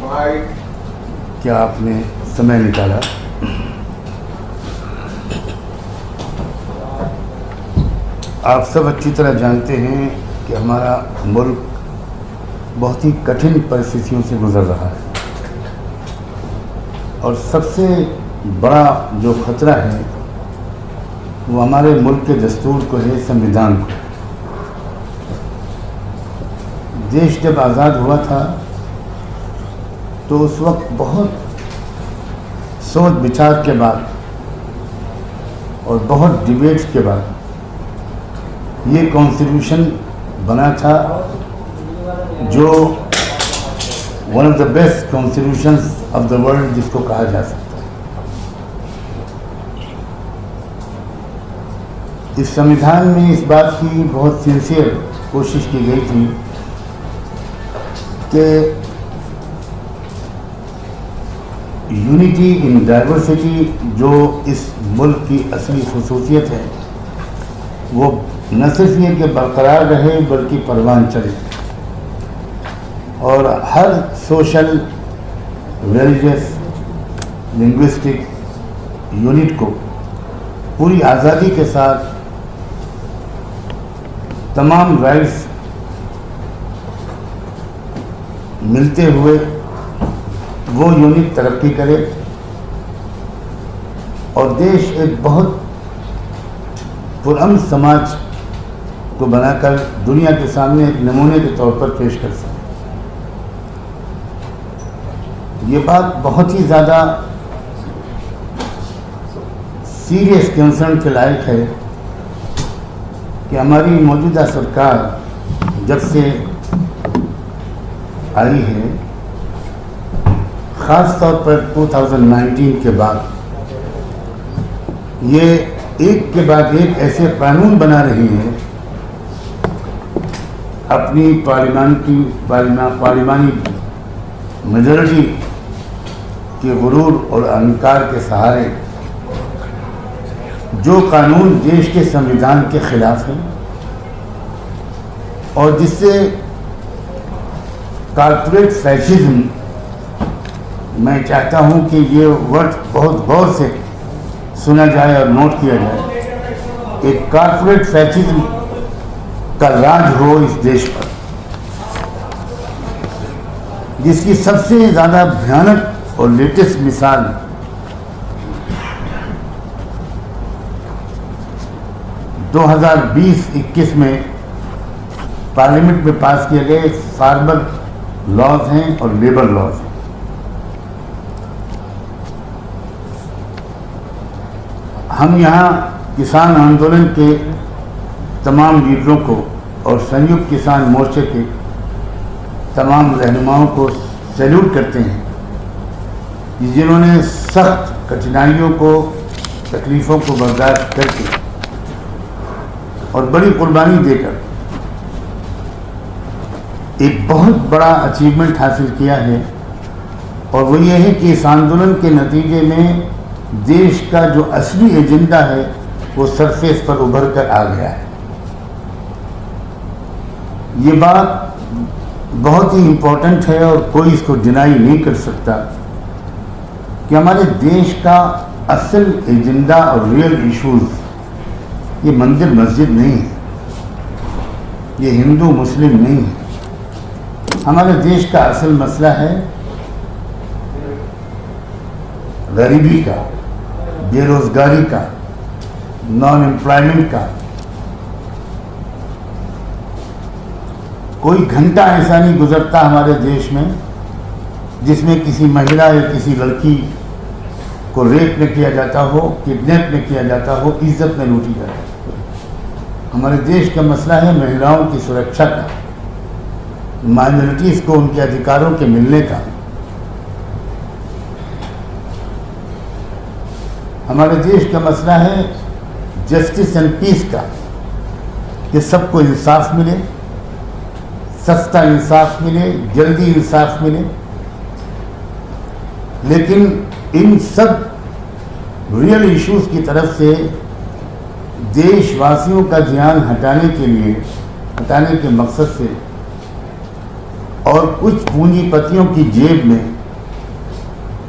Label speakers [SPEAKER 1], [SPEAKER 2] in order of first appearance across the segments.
[SPEAKER 1] क्या आपने समय निकाला। आप सब अच्छी तरह जानते हैं कि हमारा मुल्क बहुत ही कठिन परिस्थितियों से गुजर रहा है और सबसे बड़ा जो खतरा है वो हमारे मुल्क के दस्तूर को है, संविधान को। देश जब आज़ाद हुआ था तो उस वक्त बहुत सोच विचार के बाद और बहुत डिबेट्स के बाद ये कॉन्स्टिट्यूशन बना था, जो one of the best constitutions of the world जिसको कहा जा सकता है। इस संविधान में इस बात की बहुत सिंसियर कोशिश की गई थी कि यूनिटी इन डाइवर्सिटी जो इस मुल्क की असली खसूसियत है वो न सिर्फ ये कि बरकरार रहे बल्कि परवान चढ़े और हर सोशल, रिलीजियस, लिंग्विस्टिक यूनिट को पूरी आज़ादी के साथ तमाम राइट्स मिलते हुए वो यूनिट तरक्की करे और देश एक बहुत पुरअमन समाज को बनाकर दुनिया के सामने एक नमूने के तौर पर पेश कर सके। ये बात बहुत ही ज़्यादा सीरियस कंसर्न के लायक है कि हमारी मौजूदा सरकार जब से आई है, ख़ास तौर पर 2019 के बाद, ये एक के बाद एक ऐसे कानून बना रही है अपनी पार्लिमानी मेजॉरिटी के गुरूर और अहंकार के सहारे, जो कानून देश के संविधान के खिलाफ है और जिससे कॉर्पोरेट फैशिज्म, मैं चाहता हूं कि ये वर्ड बहुत गौर से सुना जाए और नोट किया जाए, एक कॉर्पोरेट फैशिज्म का राज हो इस देश पर, जिसकी सबसे ज़्यादा भयानक और लेटेस्ट मिसाल 2020-21 में पार्लियामेंट में पास किए गए फार्मर लॉज हैं और लेबर लॉज हैं। हम यहाँ किसान आंदोलन के तमाम लीडरों को और संयुक्त किसान मोर्चे के तमाम रहनुमाओं को सैल्यूट करते हैं जिन्होंने सख्त कठिनाइयों को, तकलीफ़ों को बर्दाश्त करके और बड़ी कुर्बानी देकर एक बहुत बड़ा अचीवमेंट हासिल किया है। और वो ये है कि इस आंदोलन के नतीजे में देश का जो असली एजेंडा है वो सरफेस पर उभर कर आ गया है। ये बात बहुत ही इम्पोर्टेंट है और कोई इसको डिनाई नहीं कर सकता कि हमारे देश का असल एजेंडा और रियल इश्यूज ये मंदिर मस्जिद नहीं है, ये हिंदू मुस्लिम नहीं है। हमारे देश का असल मसला है गरीबी का, बेरोजगारी का, नॉन एम्प्लॉयमेंट का। कोई घंटा ऐसा नहीं गुजरता हमारे देश में जिसमें किसी महिला या किसी लड़की को रेप न किया जाता हो, किडनैप न किया जाता हो, इज्जत न लूटी जाती हो। हमारे देश का मसला है महिलाओं की सुरक्षा का, माइनॉरिटीज़ को उनके अधिकारों के मिलने का। हमारे देश का मसला है जस्टिस एंड पीस का, कि सबको इंसाफ मिले, सस्ता इंसाफ मिले, जल्दी इंसाफ मिले। लेकिन इन सब रियल इश्यूज की तरफ से देशवासियों का ध्यान हटाने के लिए, हटाने के मकसद से और कुछ पूंजीपतियों की जेब में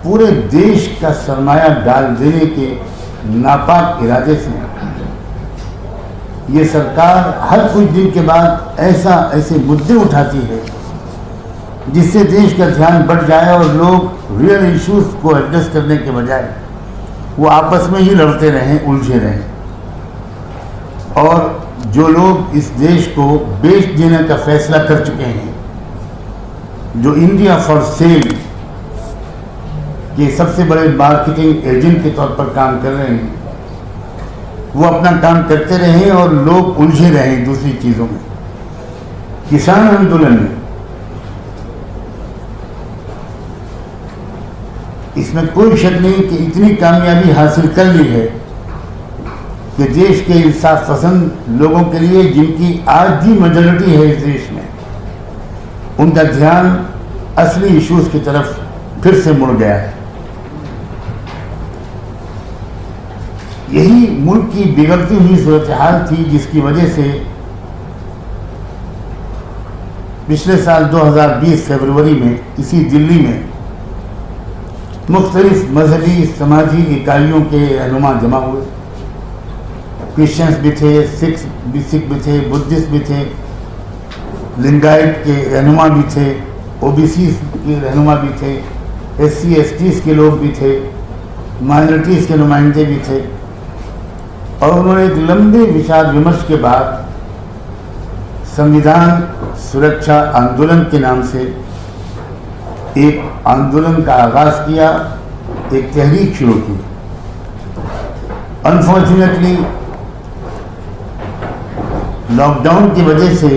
[SPEAKER 1] पूरे देश का सरमाया डाल देने के नापाक इरादे से ये सरकार हर कुछ दिन के बाद ऐसे मुद्दे उठाती है जिससे देश का ध्यान बढ़ जाए और लोग रियल इश्यूज को एड्रेस करने के बजाय वो आपस में ही लड़ते रहें, उलझे रहें। और जो लोग इस देश को बेच देने का फैसला कर चुके हैं, जो इंडिया फॉर सेल के सबसे बड़े मार्केटिंग एजेंट के तौर पर काम कर रहे हैं, वो अपना काम करते रहें और लोग उलझे रहें दूसरी चीज़ों में। किसान आंदोलन में इसमें कोई शक नहीं कि इतनी कामयाबी हासिल कर ली है कि देश के इंसाफ पसंद लोगों के लिए, जिनकी आज भी मेजॉरिटी है इस देश में, उनका ध्यान असली इश्यूज की तरफ फिर से मुड़ गया है। यही मुल्क की बिगड़ती हुई सूरत हाल थी जिसकी वजह से पिछले साल 2020 फरवरी में इसी दिल्ली में मुख्तलिफ मजहबी समाजी इकाइयों के रहनुमा जमा हुए। क्रिश्चियंस भी थे, सिख भी थे, बुद्धिस्ट भी थे, लिंगायत के रहनुमा भी थे, ओबीसी के रहनुमा भी थे, SC STs के लोग भी थे, माइनॉरिटीज़ के नुमाइंदे भी थे। और उन्होंने एक लंबे विचार विमर्श के बाद संविधान सुरक्षा आंदोलन के नाम से एक आंदोलन का आगाज किया, एक तहरीक शुरू की। अनफॉर्चुनेटली लॉकडाउन की वजह से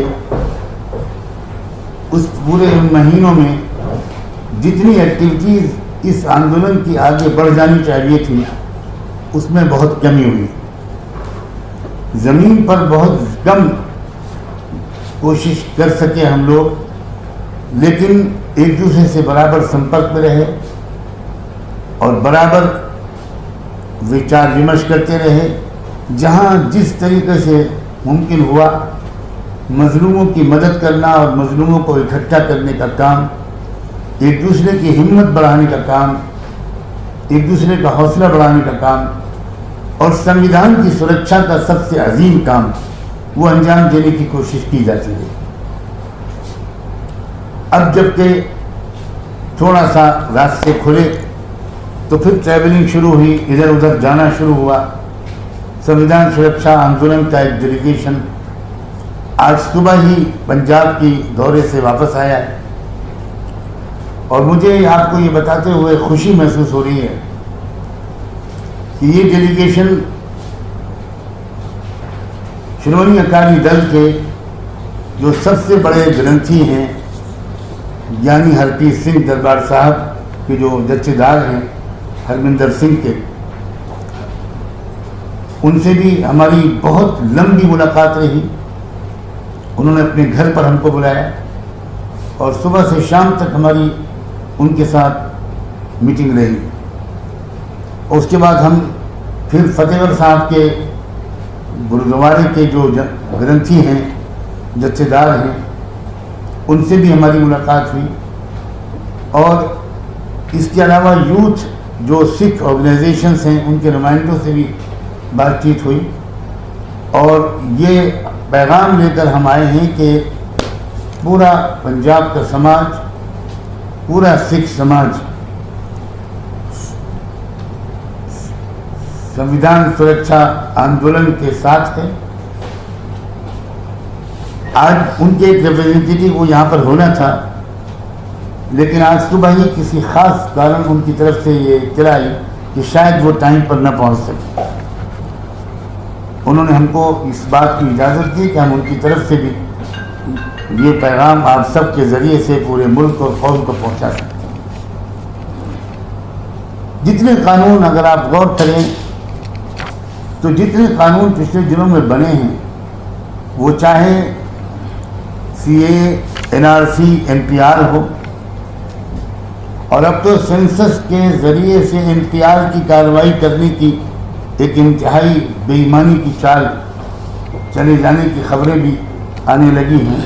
[SPEAKER 1] उस पूरे महीनों में जितनी एक्टिविटीज़ इस आंदोलन की आगे बढ़ जानी चाहिए थी, उसमें बहुत कमी हुई। ज़मीन पर बहुत कम कोशिश कर सके हम लोग, लेकिन एक दूसरे से बराबर संपर्क में रहे और बराबर विचार विमर्श करते रहे। जहाँ जिस तरीके से मुमकिन हुआ मजलूमों की मदद करना और मजलूमों को इकट्ठा करने का काम, एक दूसरे की हिम्मत बढ़ाने का काम, एक दूसरे का हौसला बढ़ाने का काम और संविधान की सुरक्षा का सबसे अजीम काम वो अंजाम देने की कोशिश की जाती है। अब जबकि थोड़ा सा रास्ते खुले तो फिर ट्रैवलिंग शुरू हुई, इधर उधर जाना शुरू हुआ। संविधान सुरक्षा आंदोलन का एक डेलीगेशन आज सुबह ही पंजाब की दौरे से वापस आया है और मुझे आपको ये बताते हुए खुशी महसूस हो रही है कि ये डेलीगेशन श्रोमणी अकाली दल के जो सबसे बड़े ग्रंथी हैं ज्ञानी हरप्रीत सिंह दरबार साहब के जो जत्थेदार हैं हरमिंदर सिंह के, उनसे भी हमारी बहुत लंबी मुलाकात रही। उन्होंने अपने घर पर हमको बुलाया और सुबह से शाम तक हमारी उनके साथ मीटिंग रही। उसके बाद हम फिर फतेहगढ़ साहब के गुरुद्वारे के जो ग्रंथी हैं, जत्थेदार हैं, उनसे भी हमारी मुलाकात हुई। और इसके अलावा यूथ जो सिख ऑर्गेनाइजेशंस हैं उनके नुमाइंदों से भी बातचीत हुई और ये पैगाम लेकर हम आए हैं कि पूरा पंजाब का समाज, पूरा सिख समाज संविधान सुरक्षा आंदोलन के साथ है। आज उनके एक रिप्रेजेंटेटिव वो यहाँ पर होना था, लेकिन आज सुबह ही किसी खास कारण उनकी तरफ से ये इत्तला आई कि शायद वो टाइम पर न पहुँच सके। उन्होंने हमको इस बात की इजाज़त दी कि हम उनकी तरफ से भी ये पैगाम आप सब के ज़रिए से पूरे मुल्क और कौम को पहुँचा सकें। जितने कानून अगर आप गौर करें तो जितने कानून पिछले दिनों में बने हैं, वो चाहे CAA, NRC, NPR हो, और अब तो सेंसस के ज़रिए से NPR की कार्रवाई करने की एक इंतहाई बेईमानी की चाल चले जाने की खबरें भी आने लगी हैं।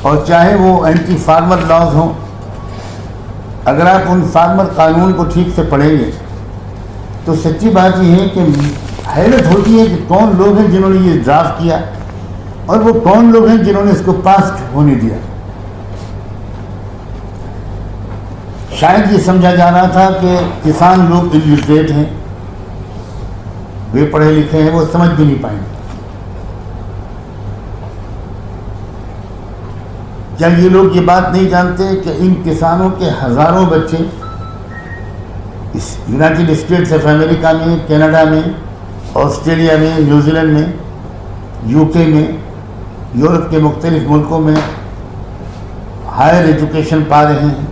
[SPEAKER 1] और चाहे वो एंटी फार्मर लॉज हों अगर आप उन फार्मर कानून को ठीक से पढ़ेंगे तो सच्ची बात यह है कि हैरत होती है कि कौन लोग हैं जिन्होंने ये ड्राफ्ट किया और वो कौन लोग हैं जिन्होंने इसको पास होने दिया। शायद ये समझा जा रहा था कि किसान लोग इलिटरेट हैं, वे पढ़े लिखे हैं, वो समझ भी नहीं पाएंगे। क्या ये लोग ये बात नहीं जानते कि इन किसानों के हजारों बच्चे इस यूनाइटेड स्टेट्स ऑफ अमेरिका में, कनाडा में, ऑस्ट्रेलिया में, न्यूजीलैंड में, यूके में, यूरोप के मुख्तलिफ मुल्कों में हायर एजुकेशन पा रहे हैं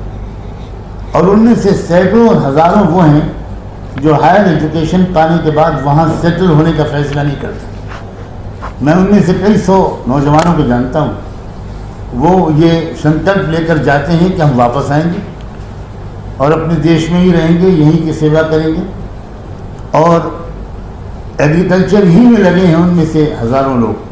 [SPEAKER 1] और उनमें से सैकड़ों और हज़ारों वो हैं जो हायर एजुकेशन पाने के बाद वहाँ सेटल होने का फैसला नहीं करते। मैं उनमें से कई सौ नौजवानों को जानता हूँ, वो ये संकल्प लेकर जाते हैं कि हम वापस आएंगे और अपने देश में ही रहेंगे, यहीं की सेवा करेंगे और एग्रीकल्चर ही में लगे हैं उनमें से हज़ारों लोग।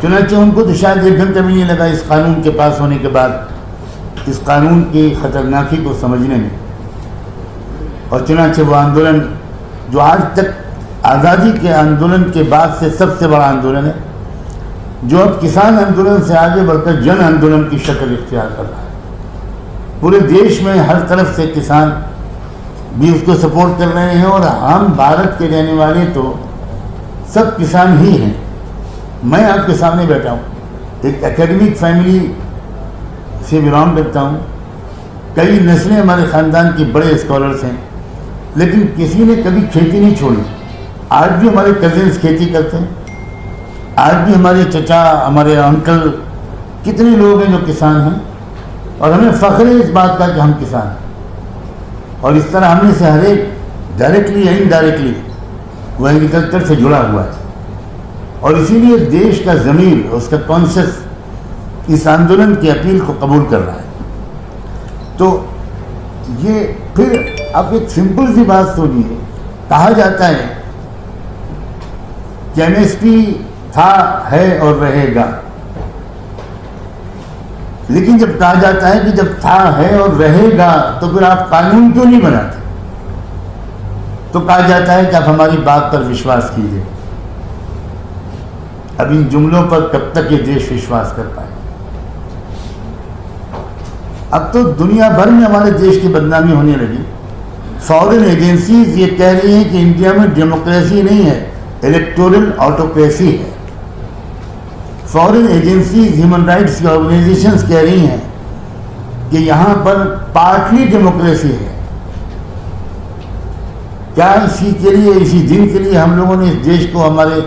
[SPEAKER 1] चुनांचे उनको तो शायद 1 घंटा भी नहीं लगा इस कानून के पास होने के बाद इस कानून की ख़तरनाकी को समझने में। और चुनांचे वो आंदोलन जो आज तक आज़ादी के आंदोलन के बाद से सबसे बड़ा आंदोलन है, जो अब किसान आंदोलन से आगे बढ़कर जन आंदोलन की शक्ल इख्तियार कर रहा है। पूरे देश में हर तरफ से किसान भी उसको सपोर्ट कर रहे हैं और हम भारत के रहने वाले तो सब किसान ही हैं। मैं आपके सामने बैठा हूँ, एक एकेडमिक फैमिली से बिलोंग करता हूँ, कई नस्लें हमारे ख़ानदान की बड़े स्कॉलर्स हैं, लेकिन किसी ने कभी खेती नहीं छोड़ी। आज भी हमारे कजिन्स खेती करते हैं, आज भी हमारे चचा, हमारे अंकल, कितने लोग हैं जो किसान हैं और हमें फ़ख्र है इस बात का कि हम किसान हैं। और इस तरह हमने से हर एक डायरेक्टली या इनडायरेक्टली वो एग्रीकल्चर से जुड़ा हुआ है और इसीलिए देश का ज़मीर, उसका कॉन्शियस इस आंदोलन की अपील को कबूल कर रहा है। तो ये फिर आप एक सिंपल सी बात सुनिए, कहा जाता है कि एमएसपी था, है और रहेगा, लेकिन जब कहा जाता है कि जब था, है और रहेगा तो फिर आप कानून क्यों नहीं बनाते? तो कहा जाता है कि आप हमारी बात पर विश्वास कीजिए। अब इन जुमलों पर कब तक ये देश विश्वास कर पाए? अब तो दुनिया भर में हमारे देश की बदनामी होने लगी। फॉरेन एजेंसीज ये कह रही हैं कि इंडिया में डेमोक्रेसी नहीं है, इलेक्टोरल ऑटोक्रेसी है। फॉरेन एजेंसीज, ह्यूमन राइट्स की ऑर्गेनाइजेशंस कह रही हैं कि यहाँ पर पार्टली डेमोक्रेसी है। क्या इसी के लिए, इसी दिन के लिए हम लोगों ने इस देश को, हमारे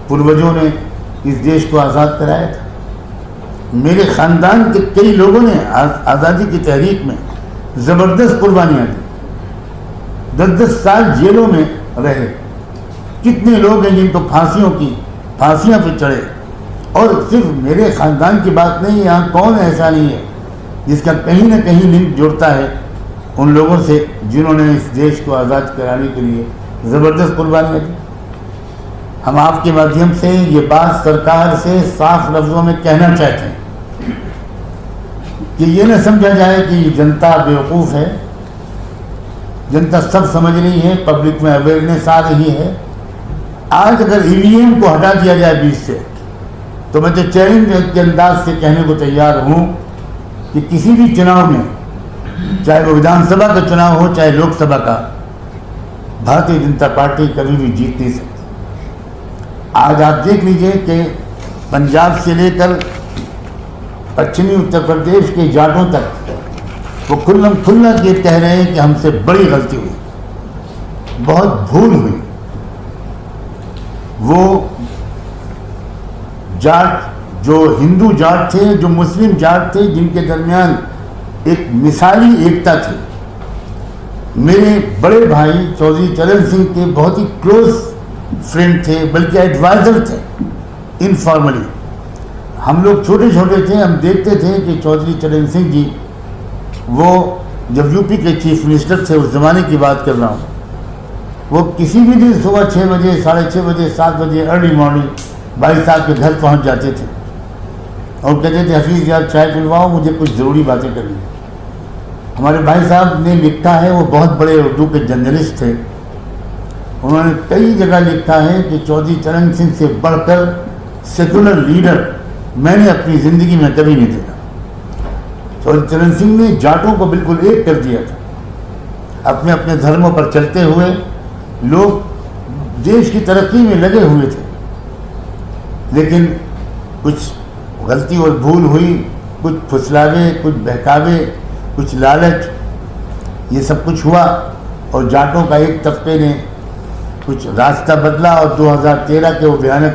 [SPEAKER 1] पूर्वजों ने इस देश को आज़ाद कराया था? मेरे ख़ानदान के कई लोगों ने आज़ादी की तहरीक में ज़बरदस्त कुर्बानियाँ दी, 10-10 साल जेलों में रहे। कितने लोग हैं जिनको फांसियाँ पे चढ़े। और सिर्फ मेरे ख़ानदान की बात नहीं, यहाँ कौन ऐसा नहीं है जिसका कहीं ना कहीं लिंक जुड़ता है उन लोगों से जिन्होंने इस देश को आज़ाद कराने के लिए ज़बरदस्त कुर्बानियाँ दी। हम आपके माध्यम से ये बात सरकार से साफ लफ्ज़ों में कहना चाहते हैं कि ये न समझा जाए कि जनता बेवकूफ़ है। जनता सब समझ रही है, पब्लिक में अवेयरनेस आ रही है। आज अगर ईवीएम को हटा दिया जाए बीच से, तो मैं तो चैलेंज के अंदाज से कहने को तैयार हूँ कि किसी भी चुनाव में, चाहे वो विधानसभा का चुनाव हो चाहे लोकसभा का, भारतीय जनता पार्टी कभी भी जीत नहीं सकती। आज आप देख लीजिए कि पंजाब से लेकर पश्चिमी उत्तर प्रदेश के जाटों तक वो खुल्ला ये कह रहे हैं कि हमसे बड़ी गलती हुई, बहुत भूल हुई। वो जाट, जो हिंदू जाट थे, जो मुस्लिम जाट थे, जिनके दरमियान एक मिसाली एकता थी। मेरे बड़े भाई चौधरी चरण सिंह के बहुत ही क्लोज फ्रेंड थे, बल्कि एडवाइज़र थे इनफॉर्मली। हम लोग छोटे छोटे थे, हम देखते थे कि चौधरी चरण सिंह जी, वो जब यूपी के चीफ मिनिस्टर थे, उस ज़माने की बात कर रहा हूँ, वो किसी भी दिन सुबह 6 बजे, 6:30 बजे, 7 बजे अर्ली मॉर्निंग भाई साहब के घर पहुँच जाते थे और कहते थे, हफीज़ यार चाय पिलवाओ, मुझे कुछ ज़रूरी बातें करनी है। हमारे भाई साहब ने लिखा है, वो बहुत बड़े उर्दू के जर्नलिस्ट थे। उन्होंने कई जगह लिखा है कि चौधरी चरण सिंह से बढ़कर सेकुलर लीडर मैंने अपनी ज़िंदगी में कभी नहीं देखा। चौधरी चरण सिंह ने जाटों को बिल्कुल एक कर दिया था। अपने अपने धर्मों पर चलते हुए लोग देश की तरक्की में लगे हुए थे, लेकिन कुछ गलती और भूल हुई, कुछ फुसलावे, कुछ बहकावे, कुछ लालच, ये सब कुछ हुआ और जाटों का एक तबके ने कुछ रास्ता बदला और 2013 के वो भयानक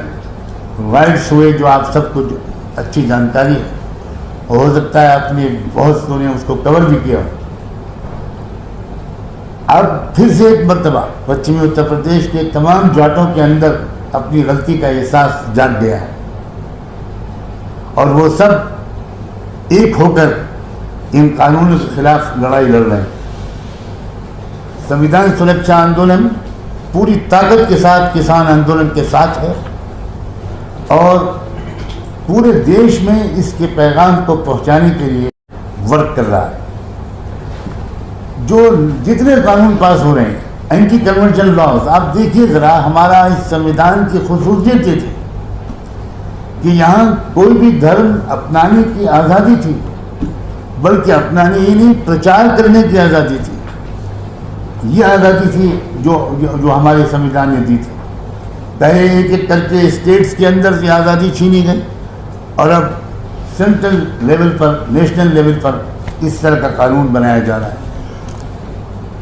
[SPEAKER 1] राइट्स हुए जो आप सबको अच्छी जानकारी है। हो सकता है आपने बहुत लोगों ने उसको कवर भी किया। अब फिर से एक मरतबा पश्चिमी उत्तर प्रदेश के तमाम जाटों के अंदर अपनी गलती का एहसास जाग गया है और वो सब एक होकर इन कानूनों के खिलाफ लड़ाई लड़ रहे हैं। संविधान सुरक्षा आंदोलन पूरी ताकत के साथ किसान आंदोलन के साथ है और पूरे देश में इसके पैगाम को पहुंचाने के लिए वर्क कर रहा है। जो जितने कानून पास हो रहे हैं, एंटी कन्वर्जन लॉज, आप देखिए ज़रा, हमारा इस संविधान की खूबसूरती थी कि यहाँ कोई भी धर्म अपनाने की आज़ादी थी, बल्कि अपनाने ही नहीं, प्रचार करने की आज़ादी थी। ये आज़ादी थी जो हमारे संविधान ने दी थी। पहले एक एक करके स्टेट्स के अंदर से आज़ादी छीनी गई और अब सेंट्रल लेवल पर, नेशनल लेवल पर इस तरह का कानून बनाया जा रहा है।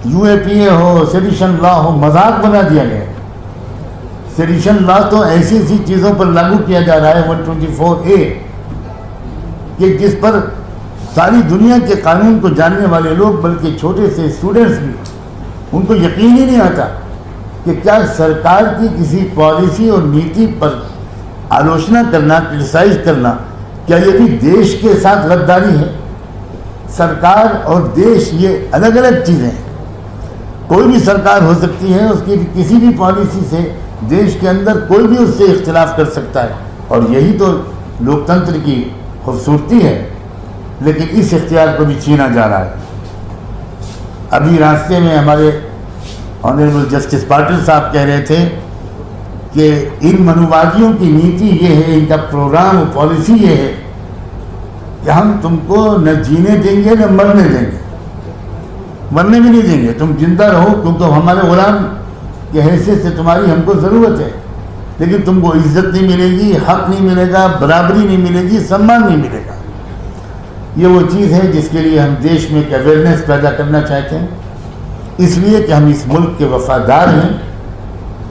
[SPEAKER 1] यूएपीए हो, सेडिशन लॉ हो, मजाक बना दिया गया। सेडिशन लॉ तो ऐसी ऐसी चीज़ों पर लागू किया जा रहा है 124A कि जिस पर सारी दुनिया के कानून को जानने वाले लोग, बल्कि छोटे से स्टूडेंट्स भी, उनको यकीन ही नहीं आता कि क्या सरकार की किसी पॉलिसी और नीति पर आलोचना करना, क्रिटिसाइज करना, क्या ये भी देश के साथ गद्दारी है? सरकार और देश ये अलग अलग चीज़ें हैं। कोई भी सरकार हो सकती है, उसकी किसी भी पॉलिसी से देश के अंदर कोई भी उससे इख्तिलाफ कर सकता है और यही तो लोकतंत्र की खूबसूरती है। लेकिन इस इख्तियार को भी छीना जा रहा है। अभी रास्ते में हमारे ऑनरेबल जस्टिस पाटिल साहब कह रहे थे कि इन मनुवादियों की नीति ये है, इनका प्रोग्राम और पॉलिसी ये है कि हम तुमको न जीने देंगे न मरने देंगे, मरने भी नहीं देंगे। तुम जिंदा रहो क्योंकि हमारे गुलाम की हैसियत से तुम्हारी हमको ज़रूरत है, लेकिन तुमको इज्जत नहीं मिलेगी, हक नहीं मिलेगा, बराबरी नहीं मिलेगी, सम्मान नहीं मिलेगा। ये वो चीज़ है जिसके लिए हम देश में एक अवेयरनेस पैदा करना चाहते हैं, इसलिए कि हम इस मुल्क के वफादार हैं।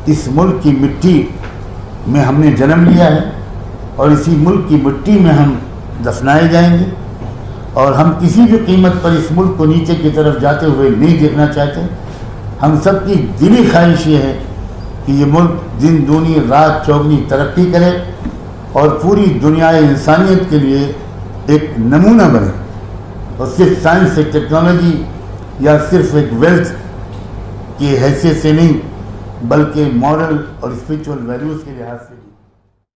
[SPEAKER 1] इस मुल्क की मिट्टी में हमने जन्म लिया है और इसी मुल्क की मिट्टी में हम दफनाए जाएंगे और हम किसी भी कीमत पर इस मुल्क को नीचे की तरफ जाते हुए नहीं देखना चाहते। हम सब की दिली ख्वाहिश ये है कि ये मुल्क दिन दूनी रात चौगनी तरक्की करे और पूरी दुनिया इंसानियत के लिए एक नमूना बने और सिर्फ साइंस से, टेक्नोलॉजी या सिर्फ एक वेल्थ की हैसियत से नहीं, बल्कि मॉरल और स्पिरिचुअल वैल्यूज़ के लिहाज से।